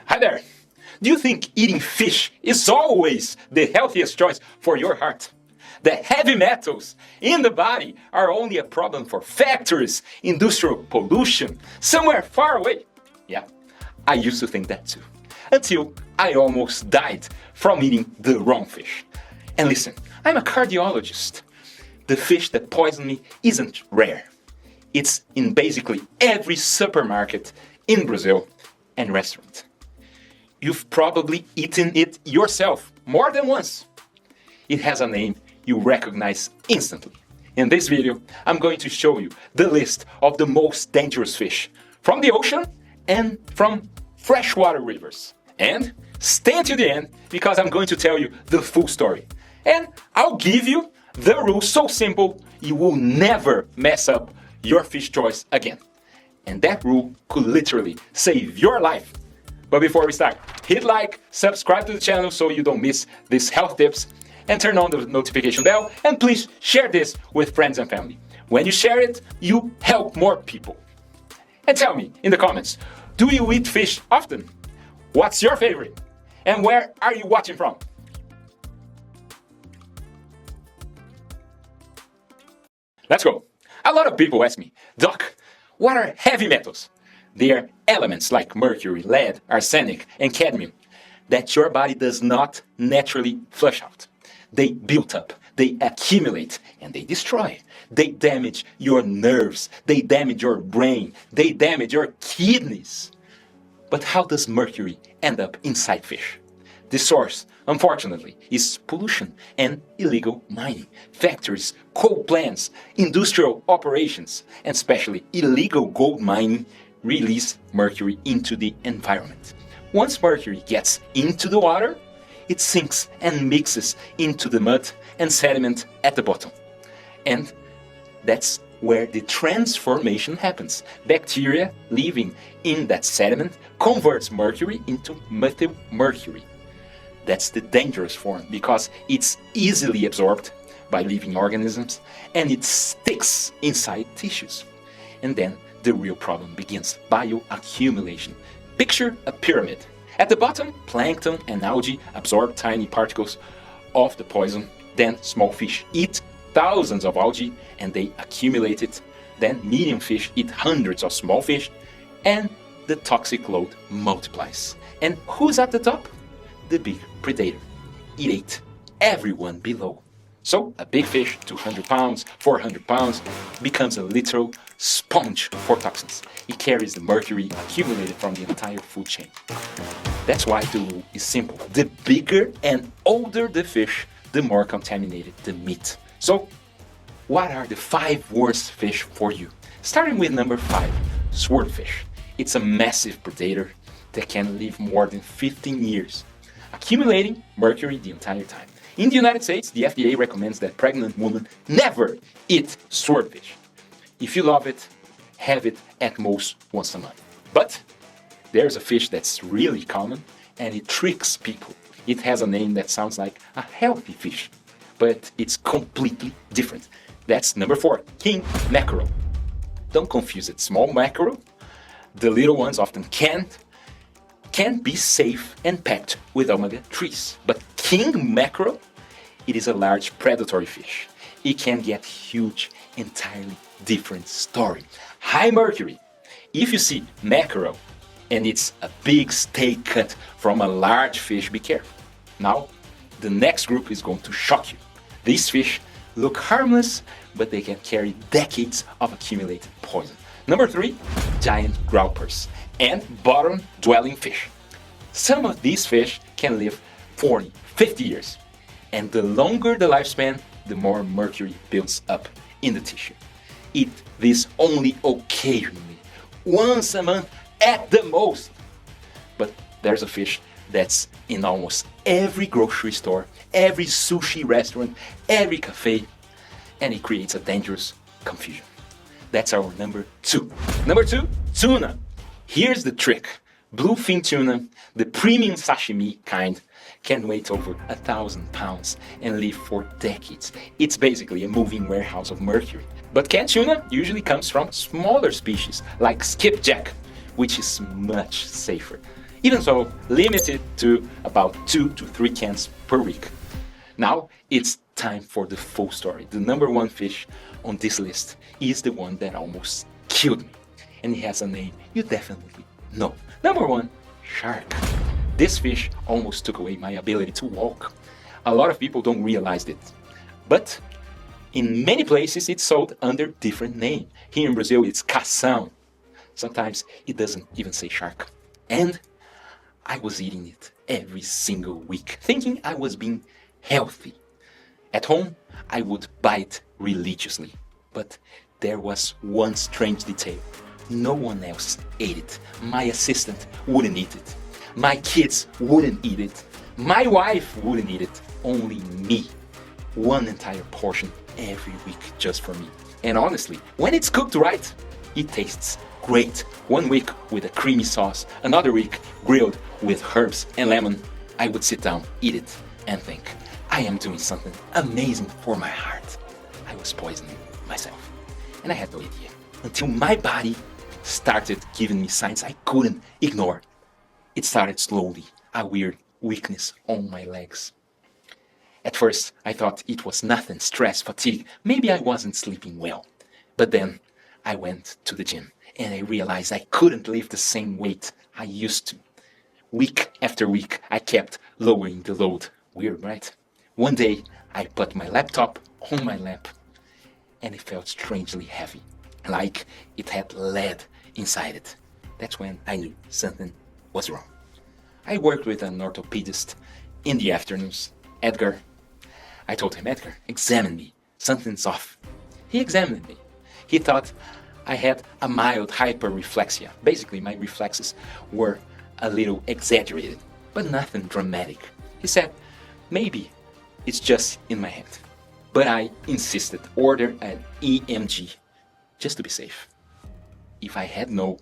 Hi there! Do you think eating fish is always the healthiest choice for your heart? The heavy metals in the body are only a problem for factories, industrial pollution, somewhere far away. Yeah, I used to think that too. Until I almost died from eating the wrong fish. And listen, I'm a cardiologist. The fish that poisoned me isn't rare. It's in basically every supermarket in Brazil and restaurant. You've probably eaten it yourself more than once. It has a name you recognize instantly. In this video, I'm going to show you the list of the most dangerous fish from the ocean and from freshwater rivers. And stay until the end because I'm going to tell you the full story. And I'll give you the rule so simple you will never mess up your fish choice again. And that rule could literally save your life. But before we start, hit like, subscribe to the channel so you don't miss these health tips, and turn on the notification bell, and please share this with friends and family. When you share it, you help more people. And tell me in the comments, do you eat fish often? What's your favorite? And where are you watching from? Let's go. A lot of people ask me, Doc, what are heavy metals? They are elements like mercury, lead, arsenic, and cadmium that your body does not naturally flush out. They build up, they accumulate, and they destroy. They damage your nerves, they damage your brain, they damage your kidneys. But how does mercury end up inside fish? The source, unfortunately, is pollution and illegal mining. Factories, coal plants, industrial operations, and especially illegal gold mining release mercury into the environment. Once mercury gets into the water, it sinks and mixes into the mud and sediment at the bottom. And that's where the transformation happens. Bacteria living in that sediment converts mercury into methyl mercury. That's the dangerous form because it's easily absorbed by living organisms and it sticks inside tissues. And then the real problem begins, bioaccumulation. Picture a pyramid. At the bottom, plankton and algae absorb tiny particles of the poison. Then small fish eat thousands of algae and they accumulate it. Then medium fish eat hundreds of small fish and the toxic load multiplies. And who's at the top? The big predator. It ate everyone below. So a big fish, 200 pounds, 400 pounds, becomes a literal sponge for toxins. It carries the mercury accumulated from the entire food chain. That's why the rule is simple. The bigger and older the fish, the more contaminated the meat. So, what are the 5 worst fish for you? Starting with number 5, swordfish. It's a massive predator that can live more than 15 years, accumulating mercury the entire time. In the United States, the FDA recommends that pregnant women never eat swordfish. If you love it, have it at most once a month. But there's a fish that's really common and it tricks people. It has a name that sounds like a healthy fish, but it's completely different. That's number 4, king mackerel. Don't confuse it. Small mackerel, the little ones often can be safe and packed with omega-3s. But king mackerel, it is a large predatory fish. It can get huge, entirely different story. High mercury. If you see mackerel and it's a big steak cut from a large fish, be careful. Now, the next group is going to shock you. These fish look harmless, but they can carry decades of accumulated poison. Number 3, giant groupers and bottom-dwelling fish. Some of these fish can live 40, 50 years. And the longer the lifespan, the more mercury builds up in the tissue. Eat this only occasionally, once a month at the most. But there's a fish that's in almost every grocery store, every sushi restaurant, every cafe, and it creates a dangerous confusion. That's our number 2. Number 2, tuna. Here's the trick. Bluefin tuna, the premium sashimi kind, can weigh over 1,000 pounds and live for decades. It's basically a moving warehouse of mercury. But canned tuna usually comes from smaller species like skipjack, which is much safer. Even so, limit it to about 2 to 3 cans per week. Now it's time for the full story. The number one fish on this list is the one that almost killed me. And it has a name you definitely know. Number one, shark. This fish almost took away my ability to walk. A lot of people don't realize it. But in many places it's sold under different name. Here in Brazil it's cação. Sometimes it doesn't even say shark. And I was eating it every single week, thinking I was being healthy. At home, I would buy it religiously. But there was one strange detail. No one else ate it. My assistant wouldn't eat it. My kids wouldn't eat it. My wife wouldn't eat it. Only me. One entire portion every week just for me. And honestly, when it's cooked right, it tastes great. One week with a creamy sauce, another week grilled with herbs and lemon. I would sit down, eat it, and think, I am doing something amazing for my heart. I was poisoning myself. And I had no idea. Until my body started giving me signs I couldn't ignore. It started slowly, a weird weakness on my legs. At first, I thought it was nothing, stress, fatigue. Maybe I wasn't sleeping well. But then I went to the gym and I realized I couldn't lift the same weight I used to. Week after week, I kept lowering the load. Weird, right? One day, I put my laptop on my lap and it felt strangely heavy, like it had lead inside it. That's when I knew something was wrong. I worked with an orthopedist in the afternoons, Edgar. I told him, Edgar, examine me. Something's off. He examined me. He thought I had a mild hyperreflexia. Basically, my reflexes were a little exaggerated, but nothing dramatic. He said, maybe it's just in my head. But I insisted, order an EMG, just to be safe. If I had known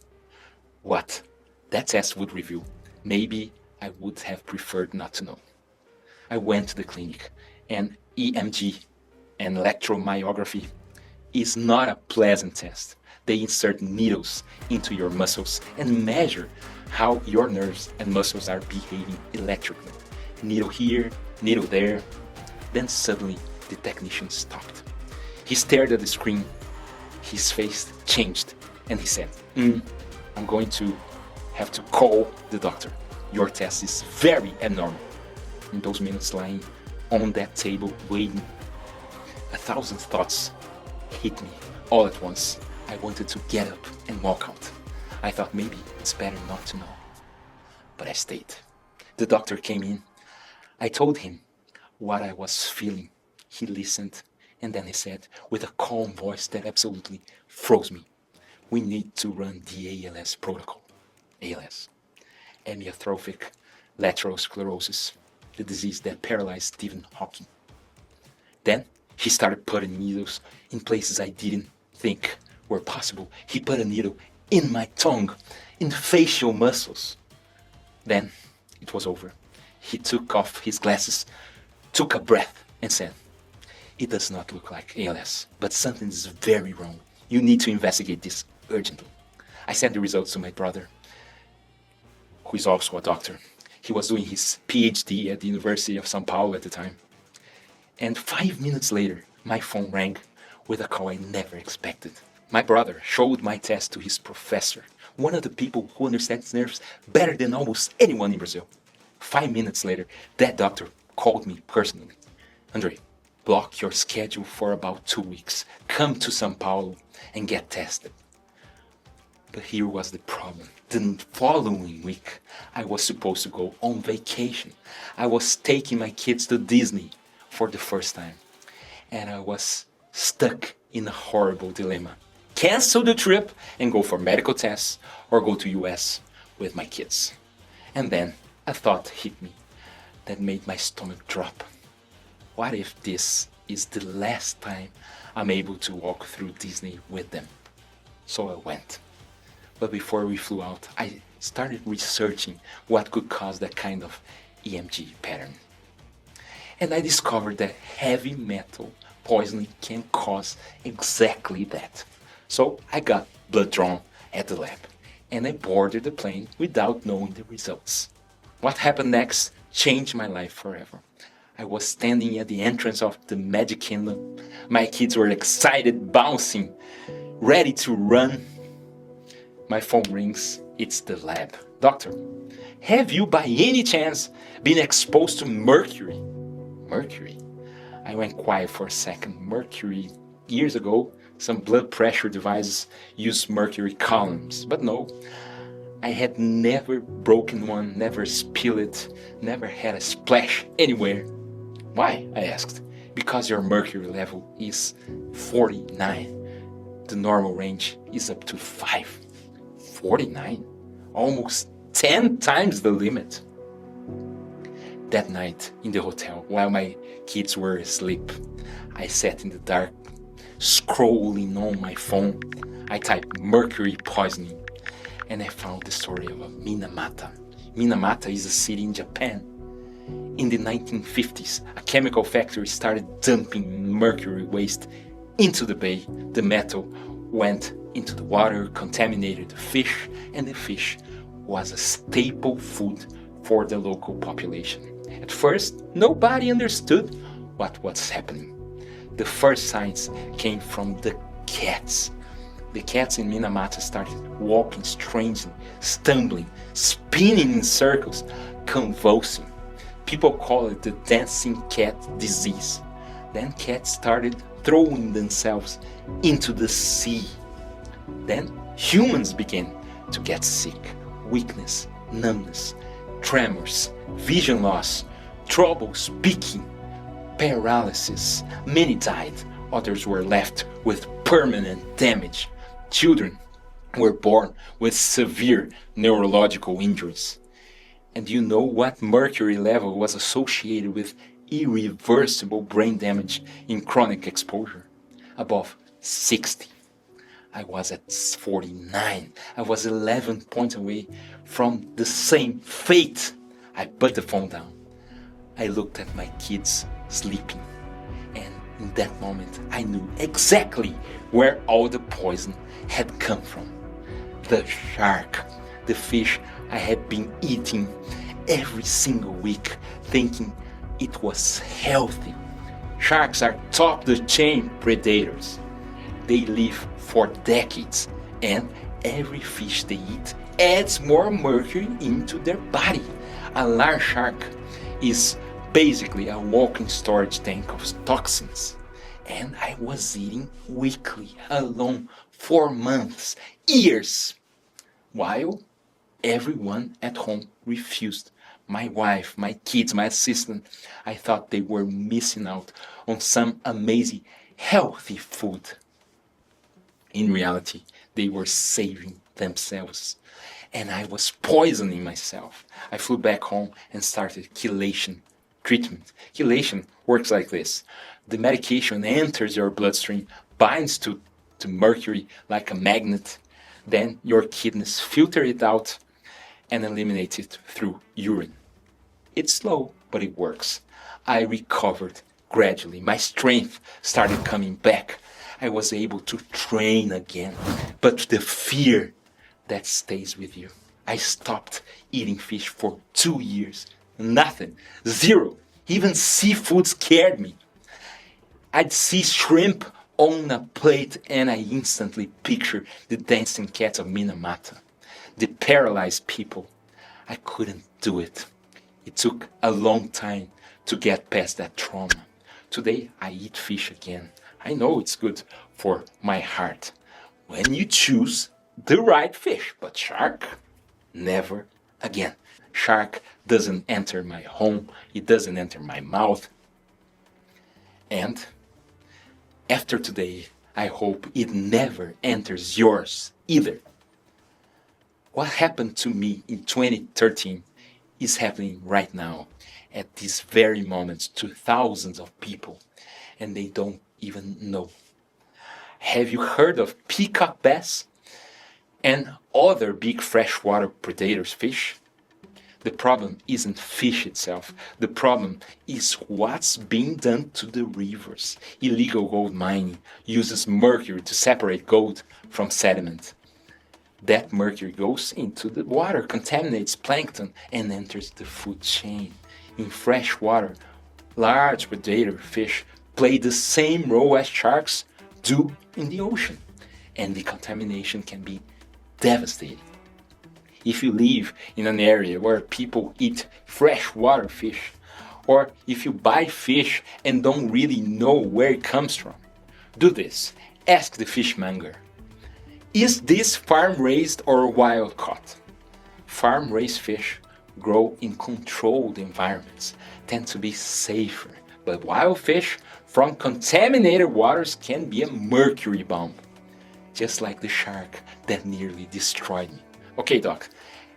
what that test would reveal, maybe I would have preferred not to know. I went to the clinic, and EMG, and electromyography, is not a pleasant test. They insert needles into your muscles and measure how your nerves and muscles are behaving electrically. Needle here, needle there. Then suddenly the technician stopped. He stared at the screen. His face changed and he said, I'm going to have to call the doctor. Your test is very abnormal. In those minutes lying on that table waiting, 1,000 thoughts hit me all at once. I wanted to get up and walk out. I thought maybe it's better not to know. But I stayed. The doctor came in. I told him what I was feeling. He listened and then he said with a calm voice that absolutely froze me, we need to run the ALS protocol. ALS, amyotrophic lateral sclerosis, the disease that paralyzed Stephen Hawking. Then he started putting needles in places I didn't think were possible. He put a needle in my tongue, in facial muscles. Then it was over. He took off his glasses, took a breath and said, it does not look like ALS, but something is very wrong. You need to investigate this urgently. I sent the results to my brother, who is also a doctor. He was doing his PhD at the University of São Paulo at the time. And 5 minutes later, my phone rang with a call I never expected. My brother showed my test to his professor, one of the people who understands nerves better than almost anyone in Brazil. 5 minutes later, that doctor called me personally. Andre, block your schedule for about 2 weeks. Come to São Paulo and get tested. But here was the problem. The following week, I was supposed to go on vacation. I was taking my kids to Disney for the first time. And I was stuck in a horrible dilemma. Cancel the trip and go for medical tests or go to US with my kids. And then a thought hit me that made my stomach drop. What if this is the last time I'm able to walk through Disney with them? So I went. But before we flew out, I started researching what could cause that kind of EMG pattern. And I discovered that heavy metal poisoning can cause exactly that. So I got blood drawn at the lab. and I boarded the plane without knowing the results. What happened next changed my life forever. I was standing at the entrance of the Magic Kingdom. My kids were excited, bouncing, ready to run. My phone rings. It's the lab. Doctor, have you by any chance been exposed to mercury? Mercury? I went quiet for a second. Mercury. Years ago, some blood pressure devices used mercury columns, but no. I had never broken one, never spilled it, never had a splash anywhere. Why? I asked. Because your mercury level is 49. The normal range is up to 5. 49? Almost 10 times the limit. That night in the hotel, while my kids were asleep, I sat in the dark, scrolling on my phone. I typed mercury poisoning, and I found the story of Minamata. Minamata is a city in Japan. In the 1950s, a chemical factory started dumping mercury waste into the bay. The metal went into the water, contaminated the fish, and the fish was a staple food for the local population. At first, nobody understood what was happening. The first signs came from the cats. The cats in Minamata started walking strangely, stumbling, spinning in circles, convulsing. People call it the dancing cat disease. Then cats started throwing themselves into the sea. Then humans began to get sick. Weakness, numbness, tremors, vision loss, trouble speaking, paralysis. Many died. Others were left with permanent damage. Children were born with severe neurological injuries. And you know what mercury level was associated with irreversible brain damage in chronic exposure? Above 60. I was at 49. I was 11 points away from the same fate. I put the phone down. I looked at my kids sleeping. And in that moment, I knew exactly where all the poison had come from. The shark, the fish I had been eating every single week, thinking it was healthy. Sharks are top-of-the-chain predators. They live for decades, and every fish they eat adds more mercury into their body. A large shark is basically a walking storage tank of toxins. And I was eating weekly, alone, for months, years, while everyone at home refused. My wife, my kids, my assistant, I thought they were missing out on some amazing, healthy food. In reality, they were saving themselves, and I was poisoning myself. I flew back home and started chelation treatment. Chelation works like this. The medication enters your bloodstream, binds to mercury like a magnet, then your kidneys filter it out and eliminate it through urine. It's slow, but it works. I recovered gradually. My strength started coming back. I was able to train again. But the fear that stays with you. I stopped eating fish for 2 years. Nothing. Zero. Even seafood scared me. I'd see shrimp on a plate and I instantly pictured the dancing cats of Minamata. The paralyzed people. I couldn't do it. It took a long time to get past that trauma. Today I eat fish again. I know it's good for my heart. When you choose the right fish, but shark, never again. Shark doesn't enter my home. It doesn't enter my mouth. And after today, I hope it never enters yours either. What happened to me in 2013 is happening right now, at this very moment, to thousands of people, and they don't even know. Have you heard of peacock bass and other big freshwater predators fish? The problem isn't fish itself. The problem is what's being done to the rivers. Illegal gold mining uses mercury to separate gold from sediment. That mercury goes into the water, contaminates plankton, and enters the food chain. In fresh water, large predator fish play the same role as sharks do in the ocean, and the contamination can be devastating. If you live in an area where people eat freshwater fish, or if you buy fish and don't really know where it comes from, do this. Ask the fishmonger. Is this farm-raised or wild-caught? Farm-raised fish grow in controlled environments, tend to be safer, but wild fish from contaminated waters can be a mercury bomb, just like the shark that nearly destroyed me. Okay, doc,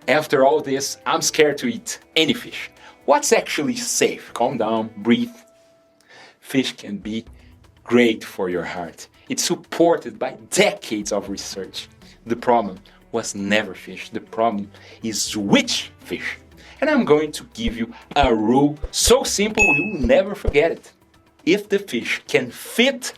after all this, I'm scared to eat any fish. What's actually safe? Calm down, breathe. Fish can be great for your heart. It's supported by decades of research. The problem was never fish. The problem is which fish. And I'm going to give you a rule so simple you'll never forget it. If the fish can fit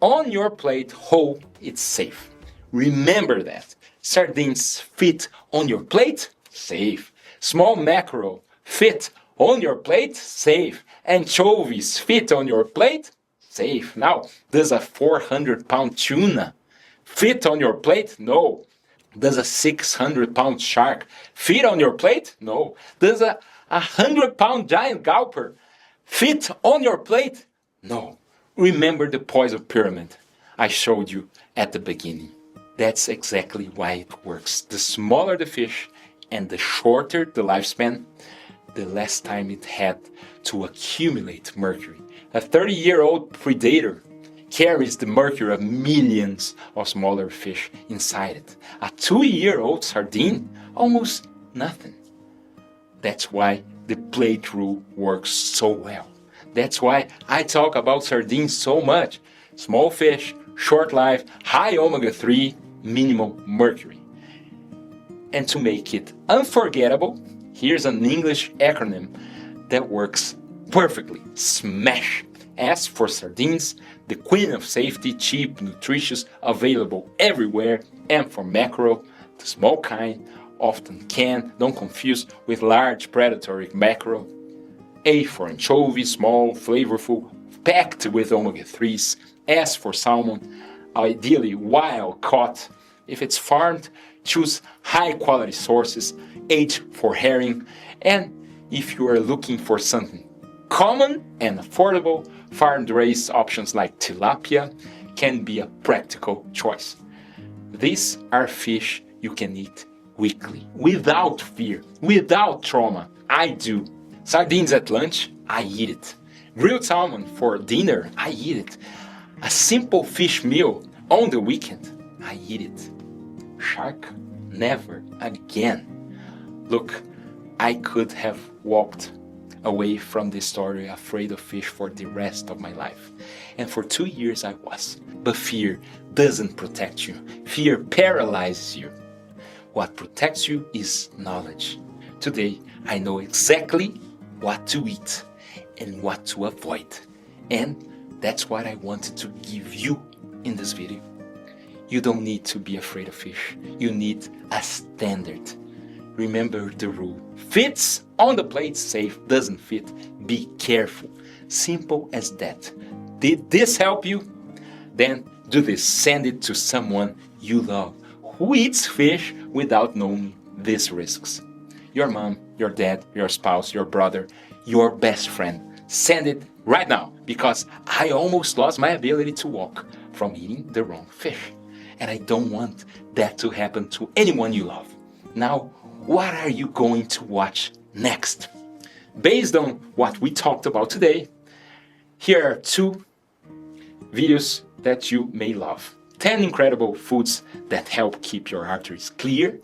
on your plate whole, it's safe. Remember that. Sardines fit on your plate? Safe. Small mackerel fit on your plate? Safe. Anchovies fit on your plate? Safe. Now, does a 400-pound tuna fit on your plate? No. Does a 600-pound shark fit on your plate? No. Does a 100-pound giant gulper fit on your plate? No. Remember the poison pyramid I showed you at the beginning. That's exactly why it works. The smaller the fish and the shorter the lifespan, the less time it had to accumulate mercury. A 30-year-old predator carries the mercury of millions of smaller fish inside it. A 2-year-old sardine, almost nothing. That's why the plate rule works so well. That's why I talk about sardines so much. Small fish, short life, high omega-3, minimal mercury. And to make it unforgettable, here's an English acronym that works perfectly. SMASH. S for sardines, the queen of safety, cheap, nutritious, available everywhere. M for mackerel, the small kind, often canned, don't confuse with large predatory mackerel. A for anchovy, small, flavorful, packed with omega-3s. S for salmon, ideally wild caught. If it's farmed, choose high quality sources. H for herring. And if you are looking for something common and affordable, farm-raised options like tilapia can be a practical choice. These are fish you can eat weekly, without fear, without trauma. I do. Sardines at lunch, I eat it. Grilled salmon for dinner, I eat it. A simple fish meal on the weekend, I eat it. Shark, never again. Look, I could have walked away from this story afraid of fish for the rest of my life. And for 2 years I was. But fear doesn't protect you. Fear paralyzes you. What protects you is knowledge. Today I know exactly what to eat and what to avoid. And that's what I wanted to give you in this video. You don't need to be afraid of fish. You need a standard. Remember the rule. Fits on the plate, safe. Doesn't fit, be careful. Simple as that. Did this help you? Then do this. Send it to someone you love who eats fish without knowing these risks. Your mom, your dad, your spouse, your brother, your best friend. Send it right now, because I almost lost my ability to walk from eating the wrong fish. And I don't want that to happen to anyone you love. Now, what are you going to watch next? Based on what we talked about today, here are 2 videos that you may love. 10 incredible foods that help keep your arteries clear.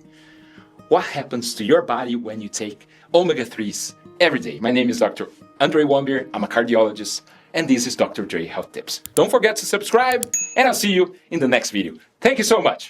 What happens to your body when you take omega-3s every day? My name is Dr. Andre Wambier. I'm a cardiologist, and this is Dr. Dre Health Tips. Don't forget to subscribe, and I'll see you in the next video. Thank you so much.